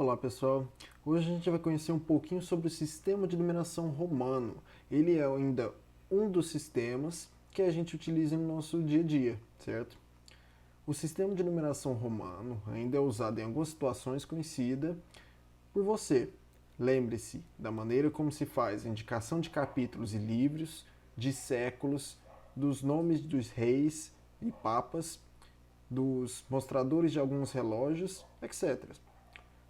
Olá pessoal, hoje a gente vai conhecer um pouquinho sobre o sistema de numeração romano. Ele é ainda um dos sistemas que a gente utiliza no nosso dia a dia, certo? O sistema de numeração romano ainda é usado em algumas situações conhecida por você. Lembre-se da maneira como se faz a indicação de capítulos e livros, de séculos, dos nomes dos reis e papas, dos mostradores de alguns relógios, etc.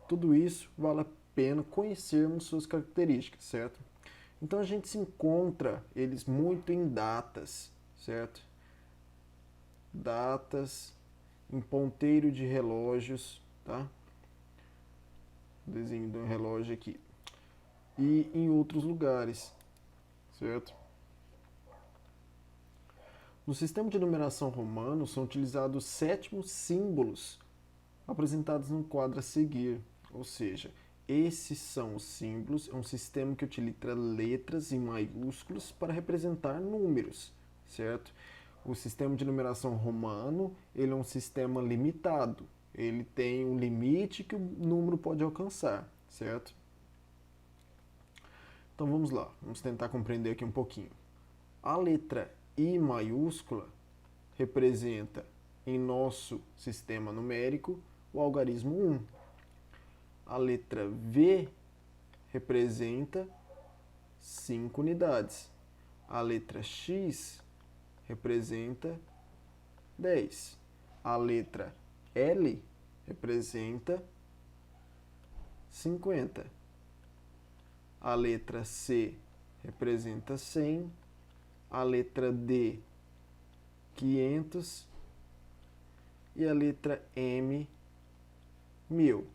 Tudo isso vale a pena conhecermos suas características, certo? Então a gente se encontra eles muito em datas, certo? Datas, em ponteiro de relógios, tá? Desenho de um relógio aqui. E em outros lugares, certo? No sistema de numeração romano são utilizados 7 símbolos apresentados no quadro a seguir, ou seja, esses são os símbolos, é um sistema que utiliza letras em maiúsculos para representar números, certo? O sistema de numeração romano, ele é um sistema limitado, ele tem um limite que o número pode alcançar, certo? Então vamos lá, vamos tentar compreender aqui um pouquinho. A letra I maiúscula representa, em nosso sistema numérico, o algarismo 1. A letra V representa 5 unidades. A letra X representa 10. A letra L representa 50. A letra C representa 100. A letra D, 500. E a letra M, 1000.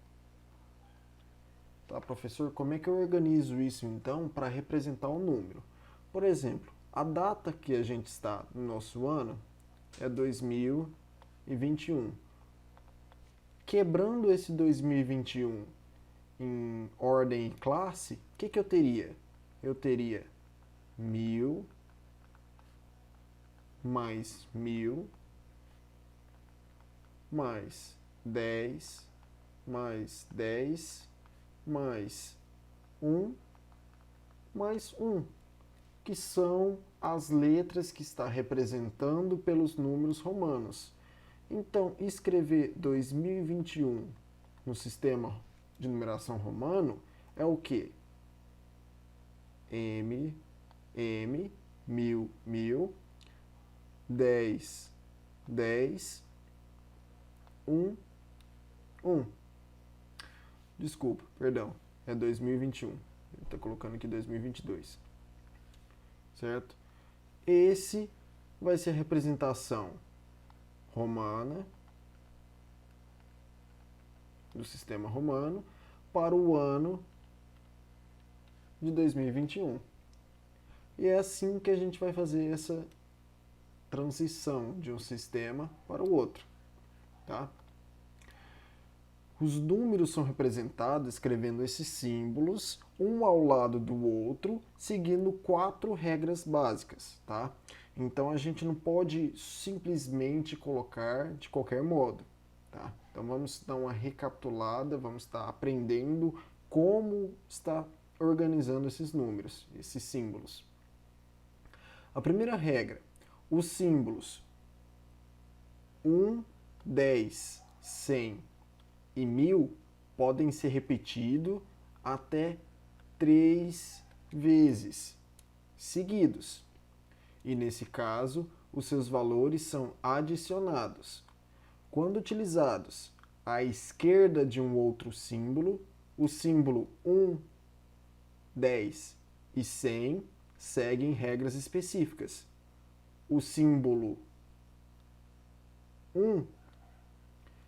Tá, professor, como é que eu organizo isso então para representar um número? Por exemplo, a data que a gente está no nosso ano é 2021. Quebrando esse 2021 em ordem e classe, o que eu teria? Eu teria 1000 mais 1000 mais 10 mais 10 mais 1 mais 1, que são as letras que está representando pelos números romanos. Então, escrever 2021 no sistema de numeração romano é o que? M, 1000, 1000, 10, 10, 1, 1. Desculpa, perdão, é 2021. Ele está colocando aqui 2022. Certo? Esse vai ser a representação romana do sistema romano para o ano de 2021. E é assim que a gente vai fazer essa transição de um sistema para o outro, tá? Os números são representados escrevendo esses símbolos, um ao lado do outro, seguindo 4 regras básicas, tá? Então a gente não pode simplesmente colocar de qualquer modo, tá? Então vamos dar uma recapitulada, vamos estar aprendendo como está organizando esses números, esses símbolos. A primeira regra, os símbolos 1, 10, 100 e 1000 podem ser repetidos até 3 vezes seguidos. E nesse caso, os seus valores são adicionados. Quando utilizados à esquerda de um outro símbolo, o símbolo 1, 10 e 100 seguem regras específicas. O símbolo 1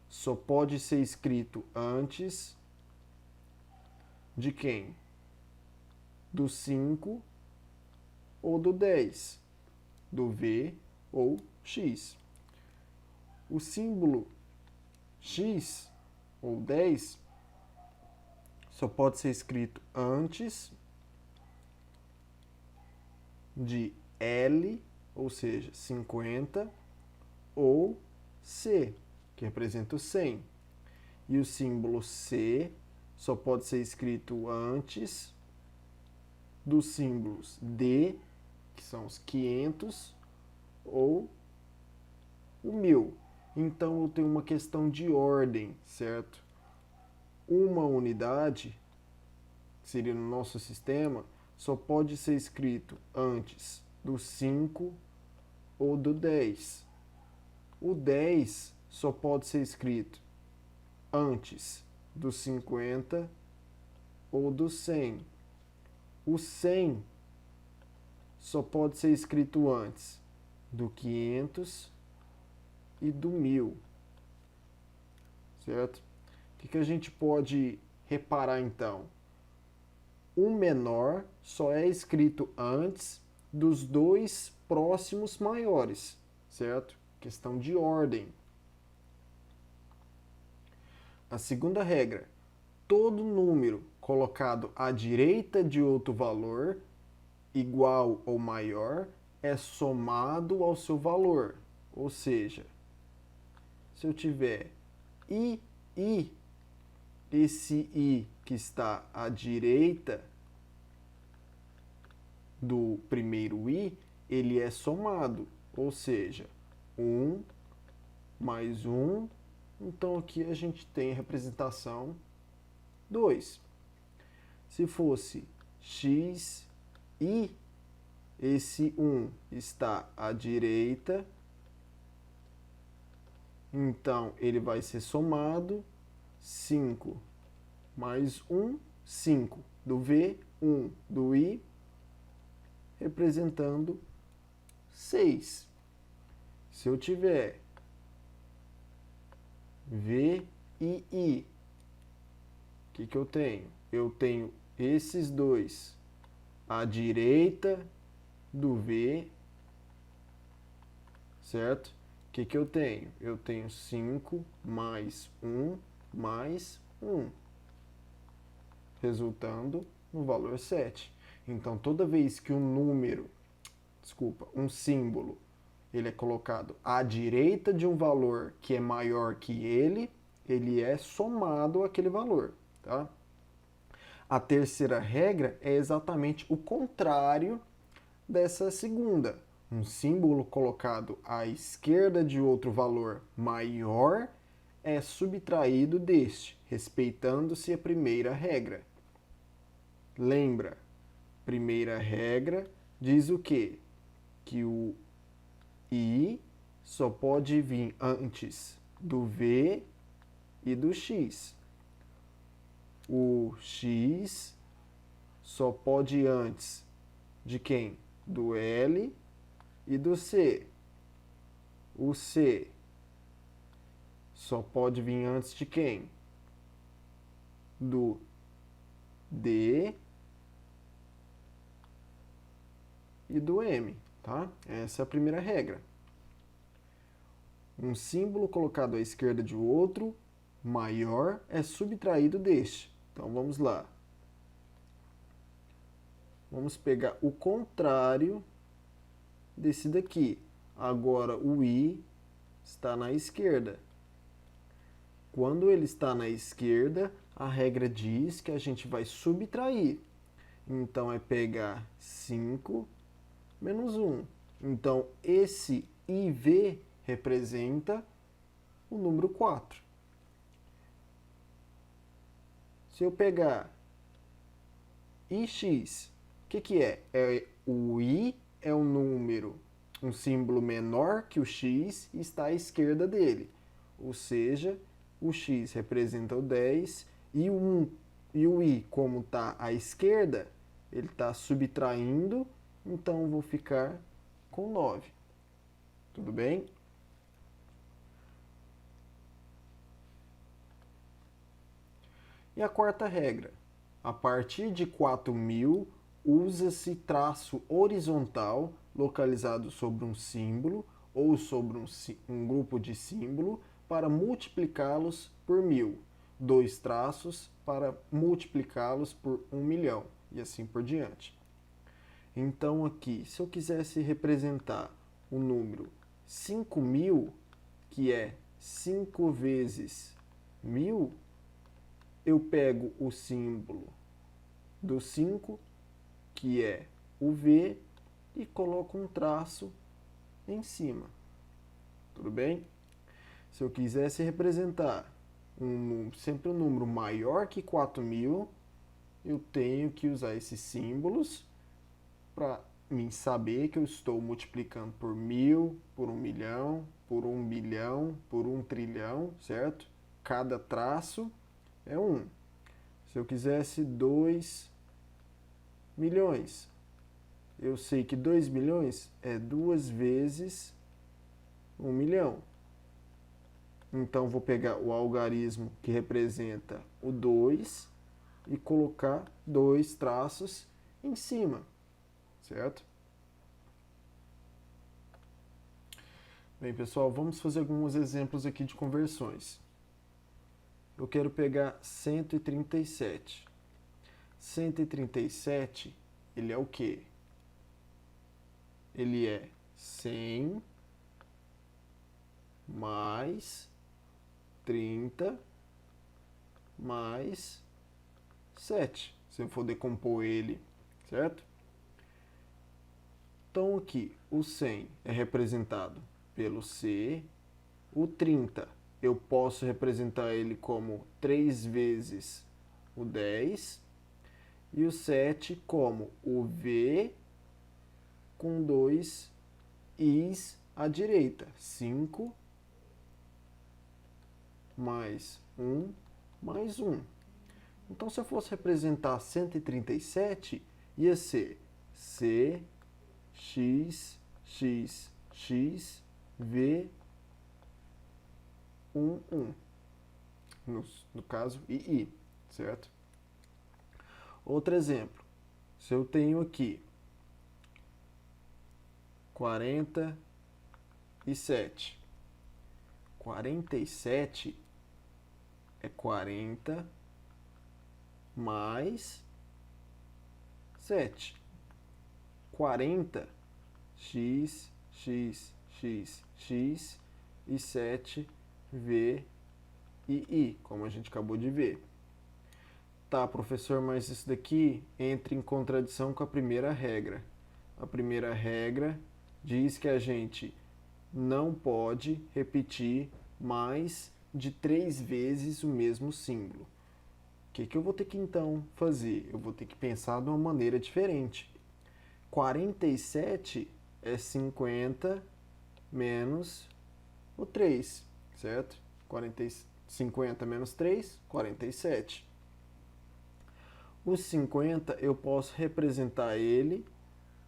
só pode ser escrito antes de quem? Do 5 ou do 10, do V ou X. O símbolo X ou 10 só pode ser escrito antes de L, ou seja, 50, ou C, que representa o 100. E o símbolo C só pode ser escrito antes dos símbolos D, que são os 500, ou o 1000. Então eu tenho uma questão de ordem, certo? Uma unidade, que seria no nosso sistema, só pode ser escrito antes do 5 ou do 10. O 10 só pode ser escrito antes do 50 ou do 100. O 100 só pode ser escrito antes do 500 e do 1000, certo? O que a gente pode reparar então? O menor só é escrito antes dos dois próximos maiores, certo? Questão de ordem. A segunda regra: todo número colocado à direita de outro valor igual ou maior é somado ao seu valor. Ou seja, se eu tiver i, esse i que está à direita do primeiro i, ele é somado. Ou seja, 1 mais 1. Então aqui a gente tem a representação 2. Se fosse x, i, esse 1 está à direita, então ele vai ser somado. 5 mais 1, 5 do v, 1 do i, representando 6. Se eu tiver v e i, o que eu tenho? Eu tenho esses dois à direita do v, certo? O que eu tenho? Eu tenho 5 mais 1 mais 1, resultando no valor 7. Então, toda vez que um símbolo, ele é colocado à direita de um valor que é maior que ele é somado àquele valor, tá? A terceira regra é exatamente o contrário dessa segunda. Um símbolo colocado à esquerda de outro valor maior é subtraído deste, respeitando-se a primeira regra. Lembra, primeira regra diz o quê? Que o i só pode vir antes do v e do x. O x só pode ir antes de quem? Do L e do C. O C só pode vir antes de quem? Do D e do M, tá? Essa é a primeira regra. Um símbolo colocado à esquerda de outro maior é subtraído deste. Então vamos lá. Vamos pegar o contrário desse daqui. Agora o i está na esquerda. Quando ele está na esquerda, a regra diz que a gente vai subtrair. Então é pegar 5 menos 1. Então esse IV representa o número 4. Se eu pegar ix, o que é? O i é um número, um símbolo menor que o x e está à esquerda dele. Ou seja, o x representa o 10 e o i, como está à esquerda, ele está subtraindo, então eu vou ficar com 9. Tudo bem? E a quarta regra. A partir de 4.000, usa-se traço horizontal localizado sobre um símbolo ou sobre um grupo de símbolo para multiplicá-los por 1.000. 2 traços para multiplicá-los por 1.000.000 e assim por diante. Então aqui, se eu quisesse representar o número 5.000, que é 5 vezes 1.000, eu pego o símbolo do 5, que é o V, e coloco um traço em cima. Tudo bem? Se eu quisesse representar sempre um número maior que 4.000, eu tenho que usar esses símbolos para mim saber que eu estou multiplicando por 1.000, por 1.000.000, por 1.000.000.000, por 1.000.000.000, certo? Cada traço é 1. Se eu quisesse 2 milhões, eu sei que 2 milhões é 2 vezes 1 milhão. Então, vou pegar o algarismo que representa o 2 e colocar 2 traços em cima, certo? Bem, pessoal, vamos fazer alguns exemplos aqui de conversões. Eu quero pegar 137. 137, ele é o quê? Ele é 100 mais 30 mais 7, se eu for decompor ele, certo? Então aqui, o 100 é representado pelo C, o 30 eu posso representar ele como 3 vezes o 10, e o 7 como o V com 2 I's à direita, 5 mais 1 mais 1. Então, se eu fosse representar 137, ia ser C, X, X, X, V, 1, 1. No caso, II, certo? Outro exemplo. Se eu tenho aqui 47. 47 é 40 mais 7. 40, x, x, x, x e 7, v e i, como a gente acabou de ver. Tá, professor, mas isso daqui entra em contradição com a primeira regra. A primeira regra diz que a gente não pode repetir mais de 3 vezes o mesmo símbolo. O que eu vou ter que então fazer? Eu vou ter que pensar de uma maneira diferente. 47 é 50 menos o 3, certo? 50 menos 3, 47. O 50 eu posso representar ele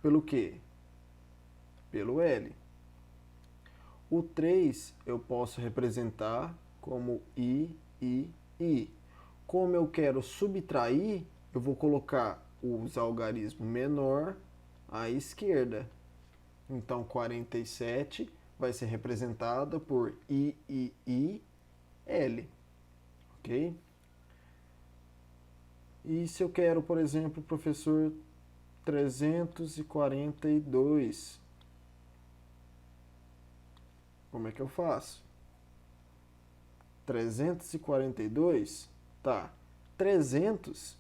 pelo quê? Pelo L. O 3 eu posso representar como I. Como eu quero subtrair, eu vou colocar os algarismos menor à esquerda. Então, 47 vai ser representada por L. Ok? E se eu quero, por exemplo, professor, 342, como é que eu faço? 342, tá. 300,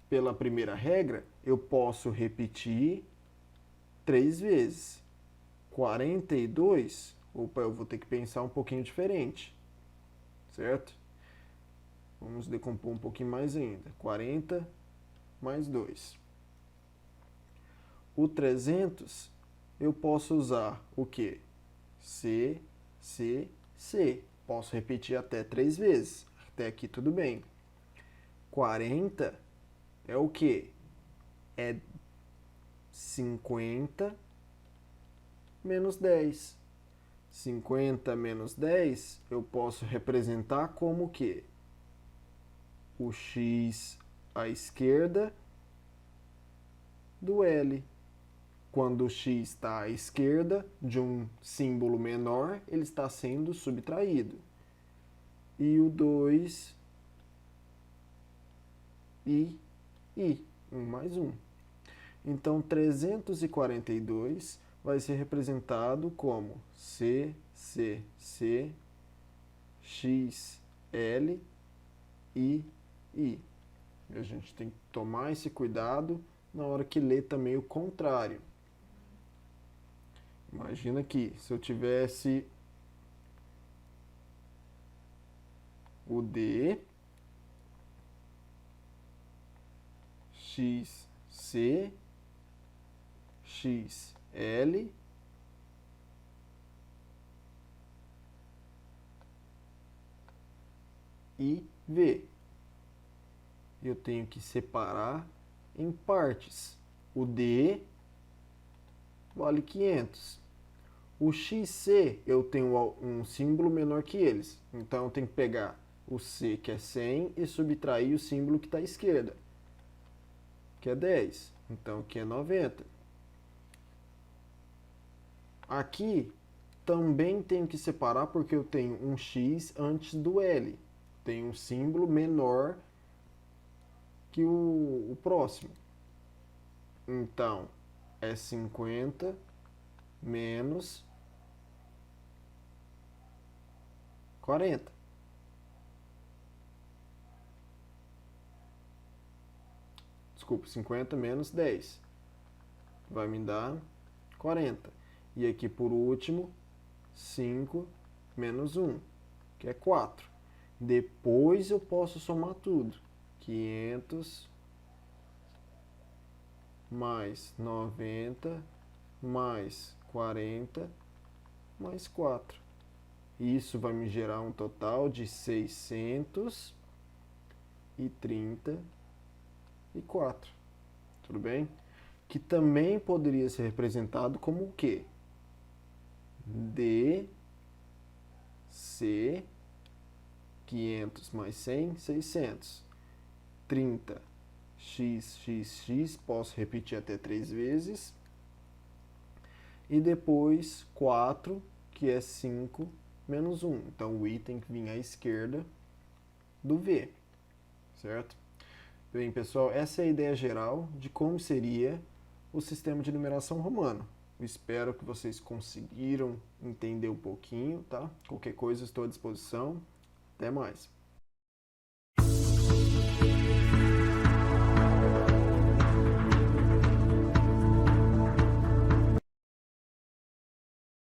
pela primeira regra, eu posso repetir 3 vezes. 42, opa, eu vou ter que pensar um pouquinho diferente, certo? Vamos decompor um pouquinho mais ainda. 40 mais 2. O 300, eu posso usar o quê? C, C, C. Posso repetir até 3 vezes. Até aqui tudo bem. 40 é o quê? É 50 menos 10. 50 menos 10 eu posso representar como o quê? O x à esquerda do L. Quando o x está à esquerda de um símbolo menor, ele está sendo subtraído. E o 2 I, 1 mais 1. Então, 342 vai ser representado como C, C, C, X, L, I, I. E a gente tem que tomar esse cuidado na hora que lê também o contrário. Imagina aqui, se eu tivesse o D, XC, XL, e V. Eu tenho que separar em partes. O D vale 500. O XC eu tenho um símbolo menor que eles. Então eu tenho que pegar o C, que é 100, e subtrair o símbolo que está à esquerda, que é 10. Então aqui é 90. Aqui também tenho que separar porque eu tenho um X antes do L. Tem um símbolo menor que o próximo. Então, é 50 menos 40. Desculpa, 50 menos 10. Vai me dar 40. E aqui, por último, 5 menos 1, que é 4. Depois eu posso somar tudo. 500 mais 90 mais 40 mais 4. Isso vai me gerar um total de 634. Tudo bem? Que também poderia ser representado como o quê? D, C, 500 mais 100, 600. 30, x, x, x, posso repetir até 3 vezes. E depois 4, que é 5 menos 1. Então o I tem que vir à esquerda do V, certo? Bem, pessoal, essa é a ideia geral de como seria o sistema de numeração romano. Eu espero que vocês conseguiram entender um pouquinho, tá? Qualquer coisa estou à disposição. Até mais.